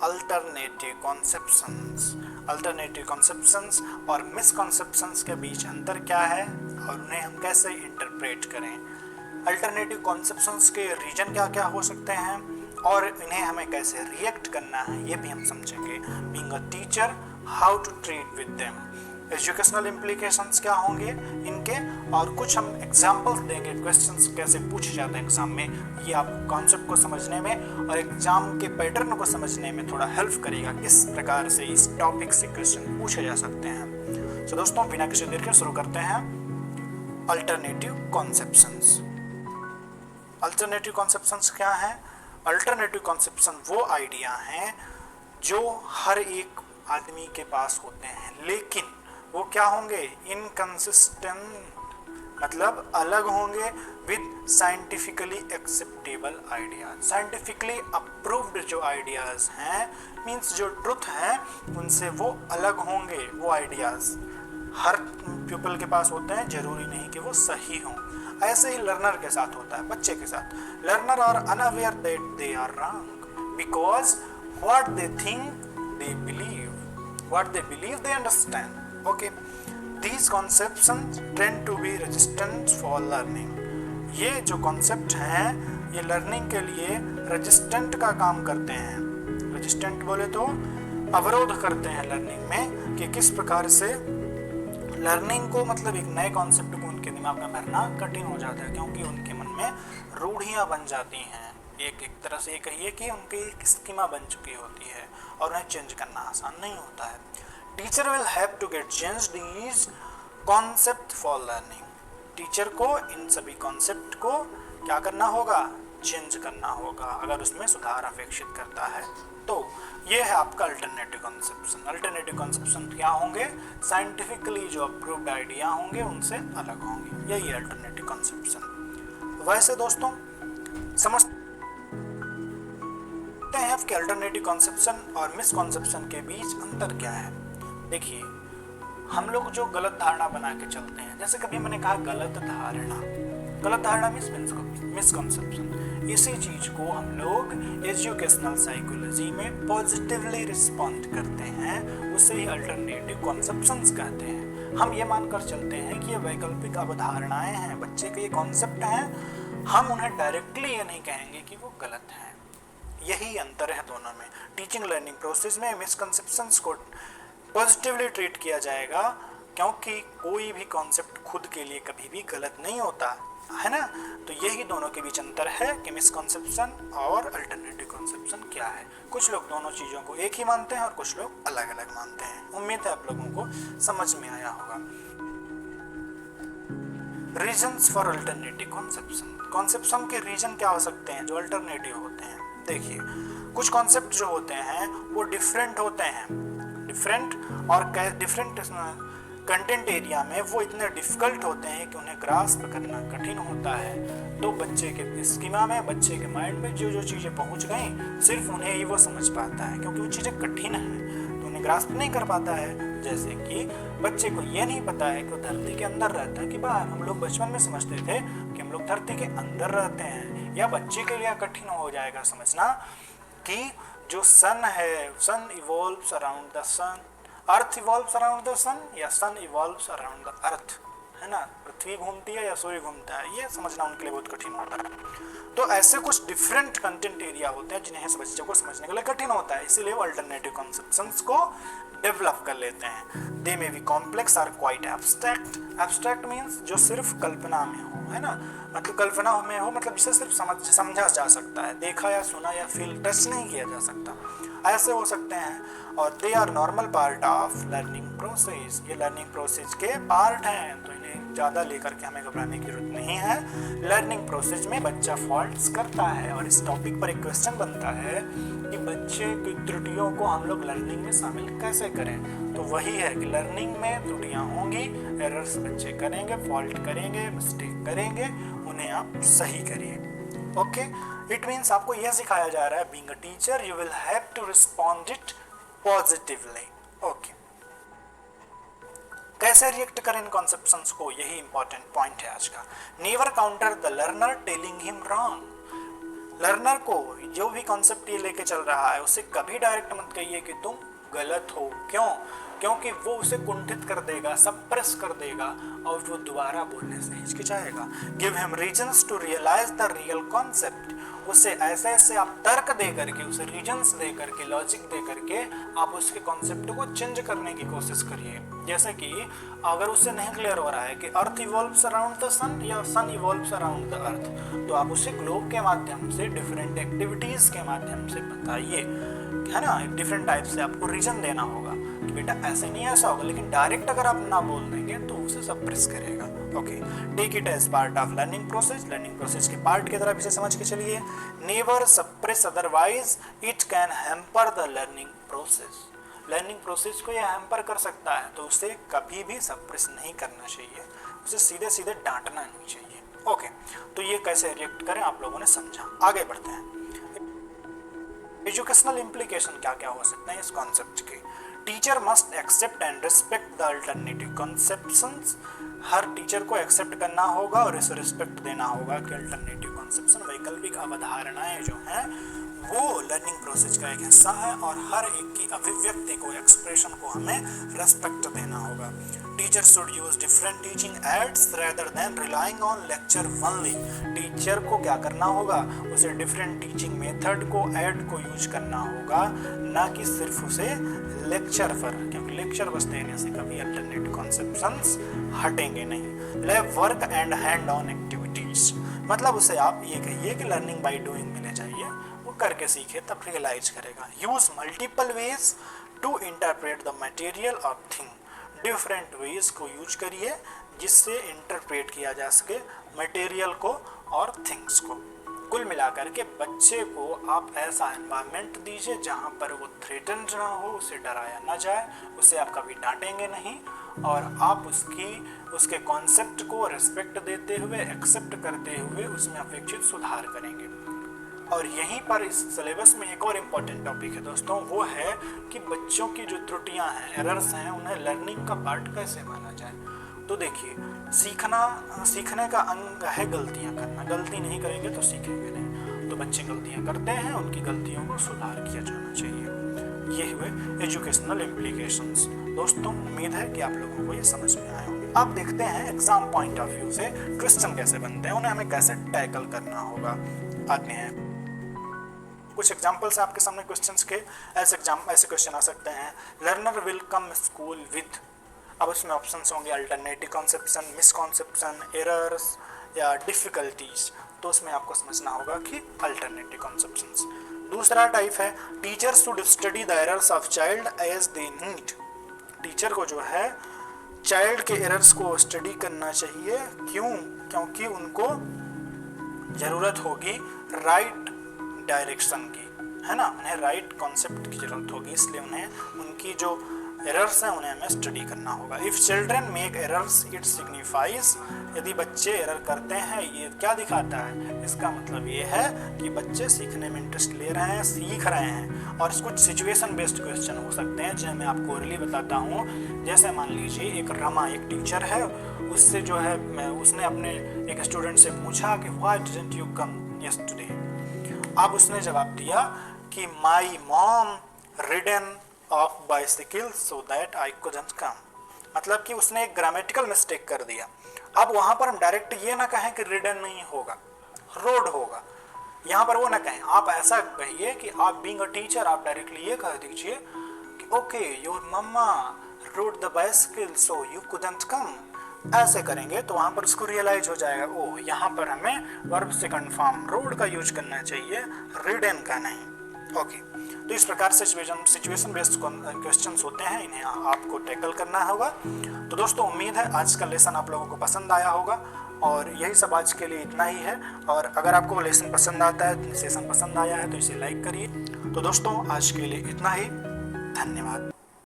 Alternative conceptions और misconceptions के बीच अंतर क्या है और उन्हें हम कैसे इंटरप्रेट करें। अल्टरनेटिव कॉन्सेप्शंस के रीजन क्या क्या हो सकते हैं और इन्हें हमें कैसे रिएक्ट करना है ये भी हम समझेंगे। Being a teacher, how to treat with them, educational implications क्या होंगे इनके, और कुछ हम एग्जाम्पल्स देंगे, क्वेश्चंस कैसे पूछे जाते हैं एग्जाम में। ये आपको कॉन्सेप्ट को समझने में और एग्जाम के पैटर्न को समझने में थोड़ा हेल्प करेगा, किस प्रकार से इस टॉपिक से क्वेश्चन पूछे जा सकते हैं। तो दोस्तों बिना किसी देर के शुरू करते हैं अल्टरनेटिव कॉन्सेप्शंस। अल्टरनेटिव कॉन्सेप्शंस क्या है? अल्टरनेटिव कॉन्सेप्शन वो आइडिया हैं जो हर एक आदमी के पास होते हैं, लेकिन वो क्या होंगे? इनकंसिस्टेंट, मतलब अलग होंगे with scientifically acceptable ideas. Scientifically approved जो आइडियाज हैं, मीन्स जो ट्रुथ है उनसे वो अलग होंगे। वो आइडियाज हर पीपल के पास होते हैं, जरूरी नहीं कि वो सही हों। ऐसे ही लर्नर के साथ होता है, बच्चे के साथ। Learner are unaware that they are wrong because what they think they believe, what they believe they understand. Okay, these conceptions tend to be resistant for learning. ये जो concept हैं ये learning के लिए resistant का काम करते हैं। resistant बोले तो अवरोध करते हैं learning में, कि किस प्रकार से learning को, मतलब एक नए concept को उनके दिमाग में भरना कठिन हो जाता है, क्योंकि उनके मन में रूढ़ियाँ बन जाती हैं। एक तरह से ये कहिए कि उनकी एक स्कीमा बन चुकी होती है और उन्हें चेंज करना आसान नहीं होता है। Teacher will have to get change these concept for learning. Teacher को इन सभी कॉन्सेप्ट को क्या करना होगा? चेंज करना होगा, अगर उसमें सुधार अपेक्षित करता है तो। ये है आपका अल्टरनेटिव कॉन्सेप्शन। अल्टरनेटिव कॉन्सेप्शन क्या होंगे? साइंटिफिकली जो अप्रूव्ड आइडिया होंगे उनसे अलग होंगे, यही है अल्टरनेटिव कॉन्सेप्शन। वैसे दोस्तों समझते हैं कि अल्टरनेटिव कॉन्सेप्शन और मिसकॉन्सेप्शन के बीच अंतर क्या है। देखिए, हम लोग जो गलत धारणा बना के चलते हैं, जैसे कभी मैंने कहा गलत धारणा मीन्स मिसकॉन्सेप्शन। इसी चीज को हम लोग एजुकेशनल साइकोलॉजी में पॉजिटिवली रिस्पॉन्ड करते हैं, उसे ही अल्टरनेटिव कॉन्सेप्शंस कहते हैं। हम ये मानकर चलते हैं कि ये वैकल्पिक अवधारणाएं हैं, बच्चे के ये कॉन्सेप्ट हैं, हम उन्हें डायरेक्टली ये नहीं कहेंगे कि वो गलत हैं। यही अंतर है दोनों में। टीचिंग लर्निंग प्रोसेस में मिसकंसेप्शंस को पॉजिटिवली ट्रीट किया जाएगा, क्योंकि कोई भी कॉन्सेप्ट खुद के लिए कभी भी गलत नहीं होता है ना। तो यही दोनों के बीच अंतर है कि मिसकंसेप्शन और अल्टरनेटिव कॉन्सेप्शन क्या है। कुछ लोग दोनों चीज़ों को एक ही मानते हैं और कुछ लोग अलग अलग मानते हैं। उम्मीद है आप लोगों को समझ में आया होगा। रीजन्स फॉर अल्टरनेटिव कॉन्सेप्शन के रीजन क्या हो सकते हैं जो अल्टरनेटिव होते हैं? देखिए, कुछ कॉन्सेप्ट जो होते हैं वो डिफरेंट होते हैं, और डिफरेंट कंटेंट एरिया में वो इतने डिफिकल्ट होते हैं कि उन्हें ग्रास्प करना कठिन होता है। तो बच्चे के स्कीमा में, बच्चे के माइंड में जो जो चीज़ें पहुंच गई, सिर्फ उन्हें ही वो समझ पाता है, क्योंकि वो चीज़ें कठिन हैं तो उन्हें ग्रास्प नहीं कर पाता है। जैसे कि बच्चे को ये नहीं पता है कि वो धरती के अंदर रहता है कि बाहर। हम लोग बचपन में समझते थे कि हम लोग धरती के अंदर रहते हैं। या बच्चे के लिए कठिन हो जाएगा समझना कि जो सन है, sun evolves around the sun, earth evolves around the sun, या sun evolves around the earth, है ना। पृथ्वी घूमती है या सूर्य घूमता है, ये समझना उनके लिए बहुत कठिन होता है। तो ऐसे कुछ डिफरेंट कंटेंट एरिया होते हैं जिन्हें बच्चों को समझने के लिए कठिन होता है, इसीलिए वो अल्टरनेटिव कॉन्सेप्शंस को डेवलप कर लेते हैं। They may be complex or quite abstract. Abstract means जो सिर्फ कल्पना में हो, है ना, मतलब कल्पना में हो, मतलब जिसे सिर्फ समझा जा सकता है, देखा या सुना या फील टच नहीं किया जा सकता, ऐसे हो सकते हैं। और they are normal part of learning process. ये लर्निंग प्रोसेस के पार्ट हैं, तो इन्हें ज़्यादा लेकर के हमें घबराने की जरूरत नहीं है। लर्निंग प्रोसेस में बच्चा फॉल्ट्स करता है, और इस टॉपिक पर एक क्वेश्चन बनता है कि बच्चे की त्रुटियों को हम लोग लर्निंग में शामिल कैसे करें। तो वही है कि लर्निंग में त्रुटियाँ होंगी, एरर्स बच्चे करेंगे, फॉल्ट करेंगे, मिस्टेक करेंगे, उन्हें आप सही करिए। ओके, इट मीन्स आपको यह सिखाया जा रहा है, being a teacher you will have to respond it positively. Okay, कैसे रिएक्ट करें इन कॉन्सेप्शंस को, यही इंपॉर्टेंट पॉइंट है आज का। Never counter the learner telling him wrong. Learner को जो भी कॉन्सेप्ट ये लेके चल रहा है उसे कभी डायरेक्ट मत कहिए कि तुम गलत हो। क्यों? क्योंकि वो उसे कुंठित कर देगा, सप्रेस कर देगा और वो दोबारा बोलने से हिचकिचाएगा। Give him reasons to realise the real concept. उसे ऐसे ऐसे आप तर्क दे करके, उसे रीजंस दे करके, लॉजिक दे करके आप उसके कॉन्सेप्ट को चेंज करने की कोशिश करिए। जैसे कि अगर उससे नहीं क्लियर हो रहा है कि अर्थ इवॉल्व्स अराउंड द सन या सन इवॉल्व्स अराउंड द अर्थ, तो आप उसे ग्लोब के माध्यम से, डिफरेंट एक्टिविटीज के माध्यम से बताइए, है ना। डिफरेंट टाइप से आपको रीजन देना होगा कि बेटा ऐसे नहीं ऐसा होगा। लेकिन डायरेक्ट अगर आप ना बोल देंगे तो उसे सप्रेस करेगा। Okay, take it as part of learning process. Learning process के पार्ट की तरफ इसे समझ के चलिए। Never suppress, otherwise it can hamper the learning process. Learning process को यह हैम्पर कर सकता है, तो उसे कभी भी सप्रेस नहीं करना चाहिए, उसे सीधे सीधे डांटना नहीं चाहिए। ओके, तो ये कैसे रिएक्ट करें आप लोगों ने समझा। आगे बढ़ते हैं। एजुकेशनल इम्प्लीकेशन क्या क्या हो सकते हैं इस कॉन्सेप्ट के। Teacher must accept and respect the alternative conceptions. हर टीचर को एक्सेप्ट करना होगा और इसे रिस्पेक्ट देना होगा कि अल्टरनेटिव कॉन्सेप्शन, वैकल्पिक अवधारणाएं जो हैं वो लर्निंग प्रोसेस का एक हिस्सा है और हर एक की अभिव्यक्ति को, एक्सप्रेशन को हमें रेस्पेक्ट देना होगा। Teacher should use different teaching ads rather than relying on lecture only. Teacher को क्या करना होगा, उसे डिफरेंट टीचिंग मेथड को, ऐड को यूज करना होगा, ना कि सिर्फ उसे लेक्चर पर, क्योंकि लेक्चर बस देने से कभी अल्टरनेटिव कॉन्सेप्शंस हटेंगे नहीं। लेव work and hand on activities, मतलब उसे आप ये कहिए कि लर्निंग बाय डूइंग मिले चाहिए, वो करके सीखे तब रियलाइज करेगा। Use multiple ways to interpret the material of thing. Different ways को यूज करिए जिससे इंटरप्रेट किया जा सके मटेरियल को और थिंग्स को। कुल मिलाकर के बच्चे को आप ऐसा एनवायरनमेंट दीजिए जहाँ पर वो थ्रेटन्ड ना हो, उसे डराया ना जाए, उसे आप कभी डांटेंगे नहीं और आप उसके कॉन्सेप्ट को रिस्पेक्ट देते हुए, एक्सेप्ट करते हुए उसमें अपेक्षित सुधार करेंगे। और यहीं पर इस सिलेबस में एक और इम्पॉर्टेंट टॉपिक है दोस्तों, वो है कि बच्चों की जो त्रुटियां हैं, एरर्स हैं, उन्हें लर्निंग का पार्ट कैसे माना जाए। तो देखिए, सीखने का अंग है गलतियां करना। गलती नहीं करेंगे तो सीखेंगे नहीं। तो बच्चे गलतियां करते हैं, उनकी गलतियों को सुधार किया जाना चाहिए। ये हुए एजुकेशनल इम्प्लीकेशंस। दोस्तों, उम्मीद है कि आप लोगों को ये समझ में आए होंगे। अब देखते हैं एग्जाम पॉइंट ऑफ व्यू से क्वेश्चन कैसे बनते हैं, उन्हें हमें कैसे टैकल करना होगा। आते हैं कुछ एग्जाम्पल्स आपके सामने क्वेश्चंस के। ऐसे क्वेश्चन आ सकते हैं, learner will come school with. अब उसमें ऑप्शंस होंगे अल्टरनेटिव कॉन्सेप्शन, मिसकॉन्सेप्शन, एरर्स या डिफिकल्टीज। तो उसमें आपको समझना होगा कि अल्टरनेटिव कॉन्सेप्शंस। दूसरा टाइप है, teacher should study the errors of child as they need. Teacher को जो है चाइल्ड के एरर्स को स्टडी करना चाहिए। क्यों? क्योंकि उनको ज़रूरत होगी राइट डायरेक्शन की, है ना, उन्हें राइट कॉन्सेप्ट की जरूरत होगी, इसलिए उन्हें उनकी जो एरर्स हैं उन्हें हमें स्टडी करना होगा। If children make errors it signifies. यदि बच्चे एरर करते हैं, ये क्या दिखाता है? इसका मतलब ये है कि बच्चे सीखने में इंटरेस्ट ले रहे हैं, सीख रहे हैं। और कुछ सिचुएशन बेस्ड क्वेश्चन हो सकते हैं जिन्हें मैं आपको अर्ली बताता हूँ। जैसे मान लीजिए एक रमा, एक टीचर है, उससे जो है उसने अपने एक स्टूडेंट से पूछा कि why didn't you come yesterday. अब उसने जवाब दिया कि my mom ridden of bicycle so that I couldn't कम। मतलब कि उसने एक ग्रामेटिकल मिस्टेक कर दिया। अब वहां पर हम डायरेक्ट ये ना कहें कि रिडन नहीं होगा, रोड होगा। यहाँ पर वो ना कहें, आप ऐसा कहिए कि आप बीइंग अ टीचर आप डायरेक्टली ये कह दीजिए कि okay your mama rode the bicycle so you couldn't come. ऐसे करेंगे तो वहाँ पर उसको रियलाइज हो जाएगा, ओह यहाँ पर हमें वर्ब से कन्फर्म रोड का यूज करना चाहिए, रिडन का नहीं। ओके, तो इस प्रकार से सिचुएशन बेस्ड क्वेश्चंस होते हैं, इन्हें आपको टैकल करना होगा। तो दोस्तों, उम्मीद है आज का लेसन आप लोगों को पसंद आया होगा और यही सब आज के लिए इतना ही है। और अगर आपको लेसन पसंद आता है, सेशन पसंद आया है तो इसे लाइक करिए। तो दोस्तों, आज के लिए इतना ही। धन्यवाद।